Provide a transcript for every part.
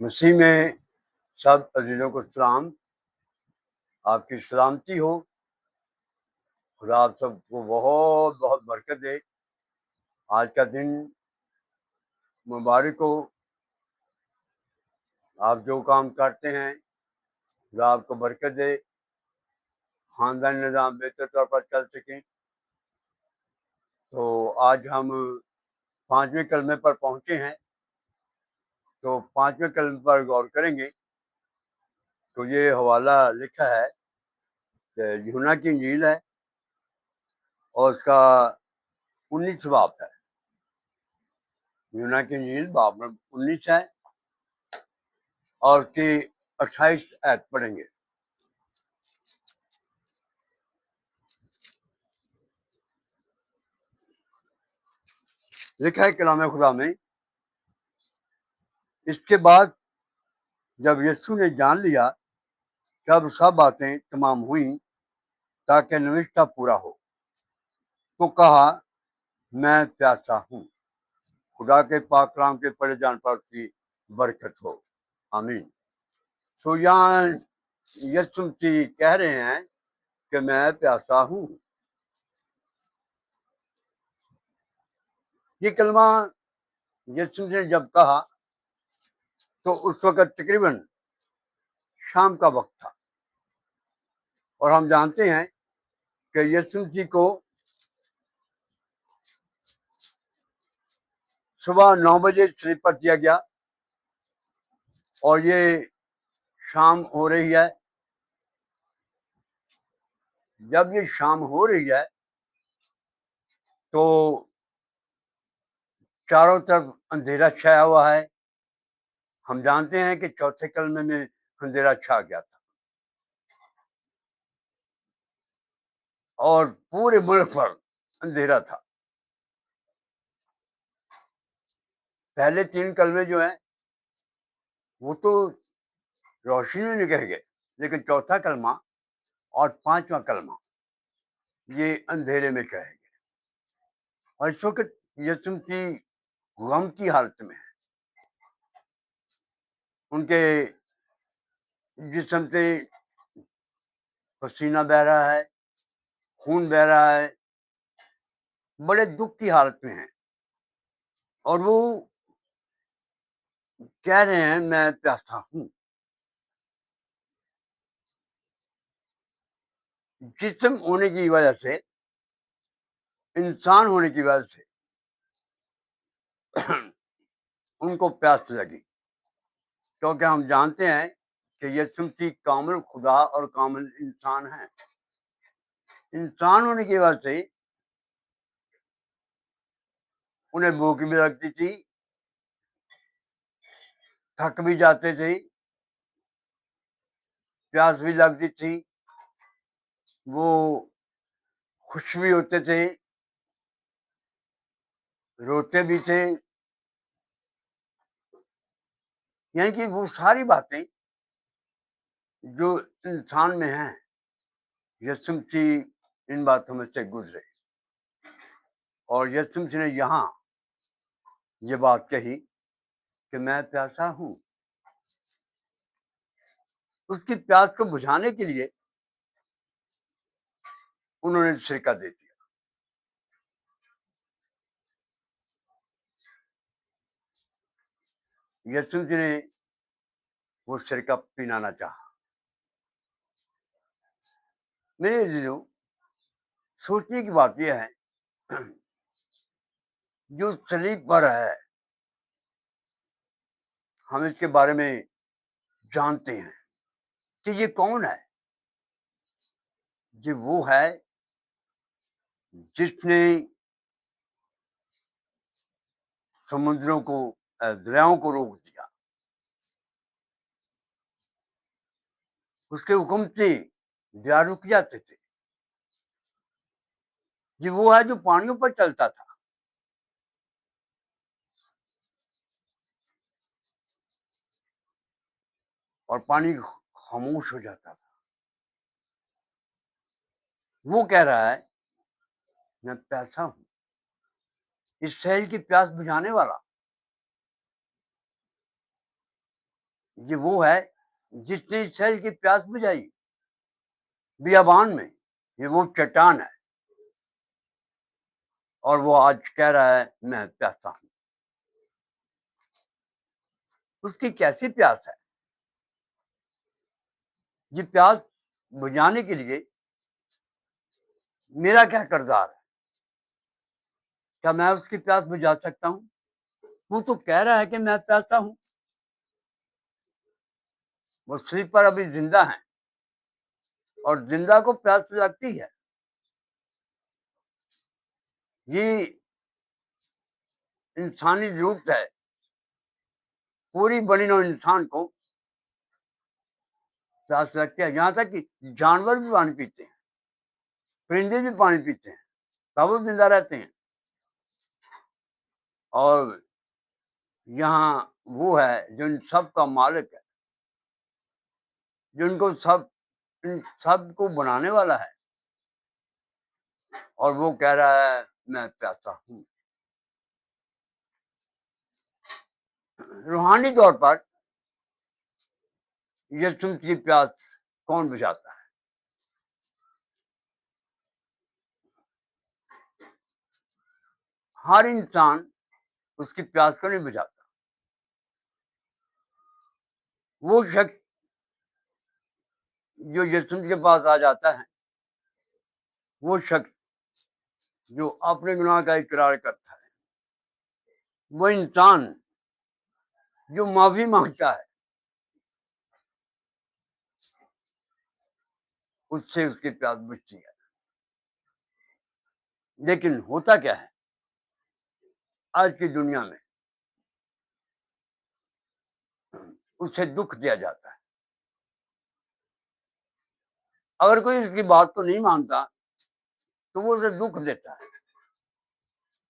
مسیح میں سب عزیزوں کو سلام، آپ کی سلامتی ہو۔ خدا آپ سب کو بہت بہت برکت دے۔ آج کا دن مبارک ہو۔ آپ جو کام کرتے ہیں خدا آپ کو برکت دے، خاندانی نظام بہتر طور پر چل سکیں۔ تو آج ہم 5ویں کلمے پر پہنچے ہیں، تو 5ویں کلمے پر غور کریں گے۔ تو یہ حوالہ لکھا ہے کہ یوحنا کی انجیل ہے اور اس کا 19 باب ہے۔ یوحنا کی انجیل باب 19 ہے اور اس کی 28 آیت پڑھیں گے۔ لکھا ہے کلام خدا میں، اس کے بعد جب یسوع نے جان لیا کہ اب سب باتیں تمام ہوئیں تاکہ نوشتہ پورا ہو، تو کہا میں پیاسا ہوں۔ خدا کے پاک کلام کے پڑھے جان پر اس کی برکت ہو، آمین۔ سو یہاں یسوع مسیح کہہ رہے ہیں کہ میں پیاسا ہوں۔ یہ کلمہ یسوع نے جب کہا تو اس وقت تقریباً شام کا وقت تھا، اور ہم جانتے ہیں کہ یسوع مسیح کو صبح 9 بجے سلیپ پر دیا گیا اور یہ شام ہو رہی ہے۔ جب یہ شام ہو رہی ہے تو چاروں طرف اندھیرا چھایا ہوا ہے۔ ہم جانتے ہیں کہ چوتھے کلمے میں اندھیرا چھا گیا تھا اور پورے ملک پر اندھیرا تھا۔ پہلے 3 کلمے جو ہیں وہ تو روشنی میں نکل گئے، لیکن چوتھا کلمہ اور 5واں کلمہ یہ اندھیرے میں کہے گئے۔ اور اس وقت یسوع کی غم کی حالت میں ہے۔ ان کے جسم سے پسینہ بہہ رہا ہے، خون بہہ رہا ہے، بڑے دکھ کی حالت میں ہیں، اور وہ کہہ رہے ہیں میں پیاسا ہوں۔ جسم ہونے کی وجہ سے، انسان ہونے کی وجہ سے ان کو پیاس لگی، کیونکہ ہم جانتے ہیں کہ یسوع مسیح کامل خدا اور کامل انسان ہیں۔ انسان ہونے کی وجہ سے انہیں بھوک بھی لگتی تھی، تھک بھی جاتے تھے، پیاس بھی لگتی تھی، وہ خوش بھی ہوتے تھے، روتے بھی تھے، یعنی کہ وہ ساری باتیں جو انسان میں ہیں یسوع مسیح ان باتوں میں سے گزرے، اور یسوع مسیح نے یہاں یہ بات کہی کہ میں پیاسا ہوں۔ اس کی پیاس کو بجھانے کے لیے انہوں نے سرکہ دے دیا۔ یسوع مسیح نے وہ سرکہ پینا نہ چاہا۔ میرے عزیزوں، سوچنے کی بات یہ ہے، جو صلیب پر ہے ہم اس کے بارے میں جانتے ہیں کہ یہ کون ہے۔ یہ وہ ہے جس نے سمندروں کو، دریاؤں کو روک دیا۔ اس کے حکم سے دریا رک جاتے تھے۔ یہ وہ ہے جو پانیوں پر چلتا تھا، اور پانی خاموش ہو جاتا تھا۔ وہ کہہ رہا ہے میں پیاسا ہوں، اس شہر کی پیاس بجھانے والا۔ یہ وہ ہے جس نے اسرائیل کی پیاس بجھائی بیابان میں. یہ وہ چٹان ہے اور وہ آج کہہ رہا ہے میں پیاسا ہوں. اس کی کیسی پیاس ہے؟ یہ پیاس بجھانے کے لیے میرا کیا کردار ہے؟ کیا میں اس کی پیاس بجھا سکتا ہوں؟ وہ تو کہہ رہا ہے کہ میں پیاسا ہوں. وہ سلیپر ابھی زندہ ہیں اور زندہ کو پیاس لگتی ہے. یہ انسانی ضرورت ہے. پوری بنی نوع انسان کو پیاس لگتی ہے. یہاں تک کہ جانور بھی پانی پیتے ہیں, پرندے بھی پانی پیتے ہیں, تب وہ زندہ رہتے ہیں. اور یہاں وہ ہے جو ان سب کا مالک ہے, جو ان سب کو بنانے والا ہے, اور وہ کہہ رہا ہے میں پیاسا ہوں. روحانی طور پر یسوع کی پیاس کون بجھاتا ہے؟ ہر انسان اس کی پیاس کو نہیں بجھاتا. وہ شخص جو یسوع کے پاس آ جاتا ہے, وہ شخص جو اپنے گناہ کا اقرار کرتا ہے, وہ انسان جو معافی مانگتا ہے, اس سے اس کی پیاس بجھتی ہے. لیکن ہوتا کیا ہے آج کی دنیا میں؟ اسے دکھ دیا جاتا ہے. اگر کوئی اس کی بات کو نہیں مانتا تو وہ اسے دکھ دیتا ہے,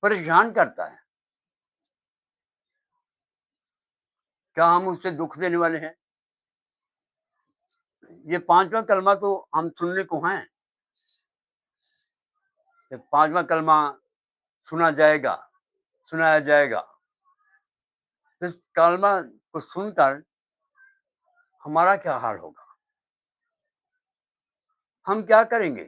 پریشان کرتا ہے. کیا ہم اس سے دکھ دینے والے ہیں؟ یہ 5واں کلمہ تو ہم سننے کو ہیں. یہ 5واں کلمہ سنایا جائے گا. اس کلمہ کو سن کر ہمارا کیا حال ہوگا؟ ہم کیا کریں گے؟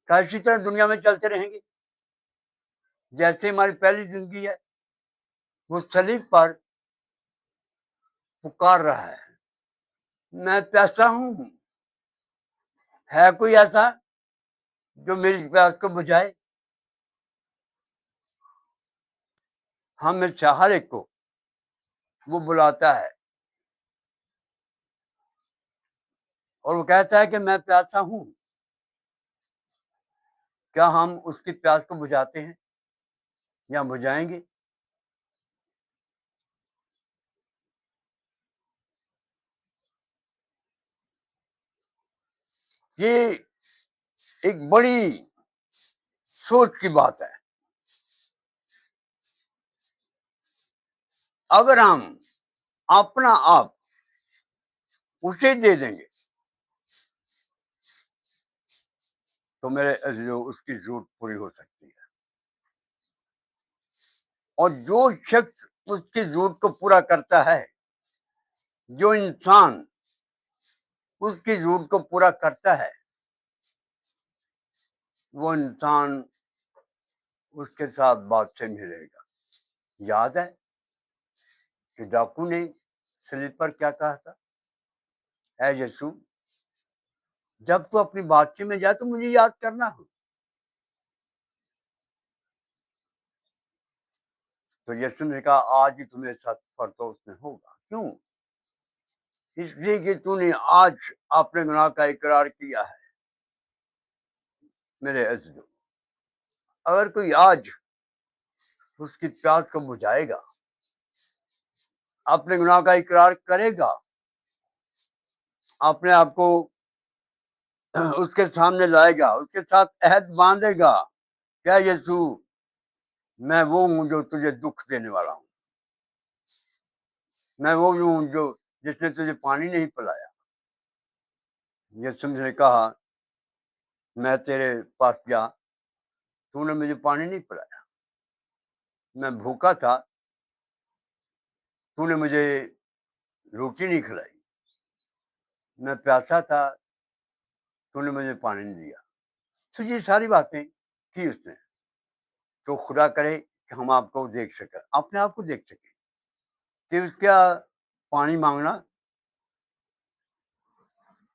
کیا اسی طرح دنیا میں چلتے رہیں گے جیسے ہماری پہلی زندگی ہے؟ وہ صلیب پر پکار رہا ہے میں پیاسا ہوں. ہے کوئی ایسا جو میری پیاس کو بجھائے؟ ہم میں سے ہر ایک کو وہ بلاتا ہے اور وہ کہتا ہے کہ میں پیاسا ہوں. کیا ہم اس کی پیاس کو بجھاتے ہیں یا بجھائیں گے؟ یہ ایک بڑی سوچ کی بات ہے. اگر ہم اپنا آپ اسے دے دیں گے تو میرے عزیزو اس کی ضرورت پوری ہو سکتی ہے. اور جو شخص اس کی ضرورت کو پورا کرتا ہے, جو انسان اس کی ضرورت کو پورا کرتا ہے, وہ انسان اس کے ساتھ بات سے ملے گا. یاد ہے کہ ڈاکو نے سلیپ پر کیا کہا تھا؟ اے یسوع, جب تو اپنی بادشاہی میں جائے تو مجھے یاد کرنا ہو. تو یسوع نے کہا آج ہی تمہیں ساتھ پرتوس میں ہوگا. کیوں؟ اس لیے کہ تو نے آج اپنے گناہ کا اقرار کیا ہے. میرے عزیزو, اگر کوئی آج اس کی پیاس کو بجھائے گا, اپنے گناہ کا اقرار کرے گا, اپنے آپ کو اس کے سامنے لائے گا, اس کے ساتھ عہد باندھے گا, کیا یسوع میں وہ ہوں جو تجھے دکھ دینے والا ہوں, میں وہ ہوں جو جس نے تجھے پانی نہیں پلایا. یسوع نے کہا میں تیرے پاس گیا, تو نے مجھے پانی نہیں پلایا. میں بھوکا تھا, تو نے مجھے روٹی نہیں کھلائی، میں پیاسا تھا، تو نے مجھے پانی نہیں دیا۔ تو یہ ساری باتیں کی اس نے، تو خدا کرے کہ ہم آپ کو دیکھ سکیں، اپنے آپ کو دیکھ سکیں کہ اس کا پانی مانگنا،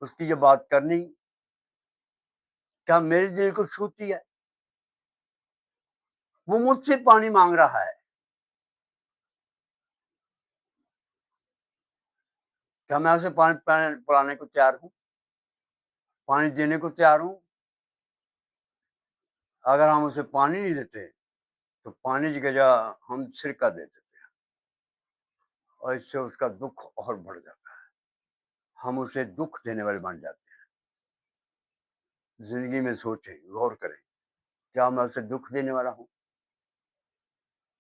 اس کی یہ بات کرنی کیا میرے دل کو چھوتی ہے؟ وہ مجھ سے پانی مانگ رہا ہے، کیا میں اسے پانی پلانے کو تیار ہوں، پانی دینے کو تیار ہوں؟ اگر ہم اسے پانی نہیں دیتے تو پانی کی جگہ ہم سرکہ دے دیتے ہیں، اور اس سے اس کا دکھ اور بڑھ جاتا ہے، ہم اسے دکھ دینے والے بن جاتے ہیں۔ زندگی میں سوچیں، غور کریں، کیا میں اسے دکھ دینے والا ہوں؟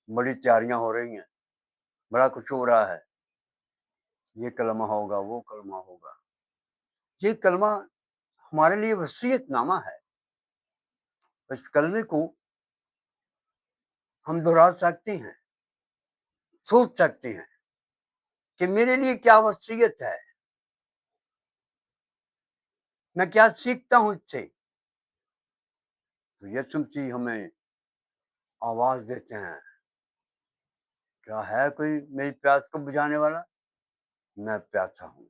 بڑی تیاریاں ہو رہی ہیں، بڑا کچھ ہو رہا ہے، یہ کلمہ ہوگا، وہ کلمہ ہوگا۔ یہ کلمہ ہمارے لیے وصیت نامہ ہے، اس کلمے کو ہم دہرا سکتے ہیں، سوچ سکتے ہیں کہ میرے لیے کیا وصیت ہے، میں کیا سیکھتا ہوں اس سے۔ تو یسوع مسیح ہمیں آواز دیتے ہیں، کیا ہے کوئی میری پیاس کو بجھانے والا؟ میں پیاسا ہوں،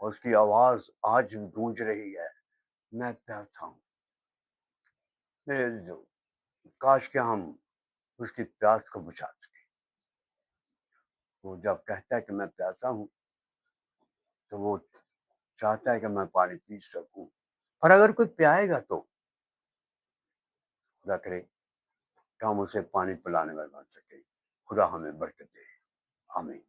اور اس کی آواز آج بھی گونج رہی ہے، میں پیاسا ہوں۔ میرے عزیزو، کاش کہ ہم اس کی پیاس کو بجھا سکیں۔ وہ جب کہتا ہے کہ میں پیاسا ہوں تو وہ چاہتا ہے کہ میں پانی پی سکوں، اور اگر کوئی پیائے گا تو خدا کرے کہ ہم اسے پانی پلانے والے بن سکیں۔ خدا ہمیں برکت دے، آمین۔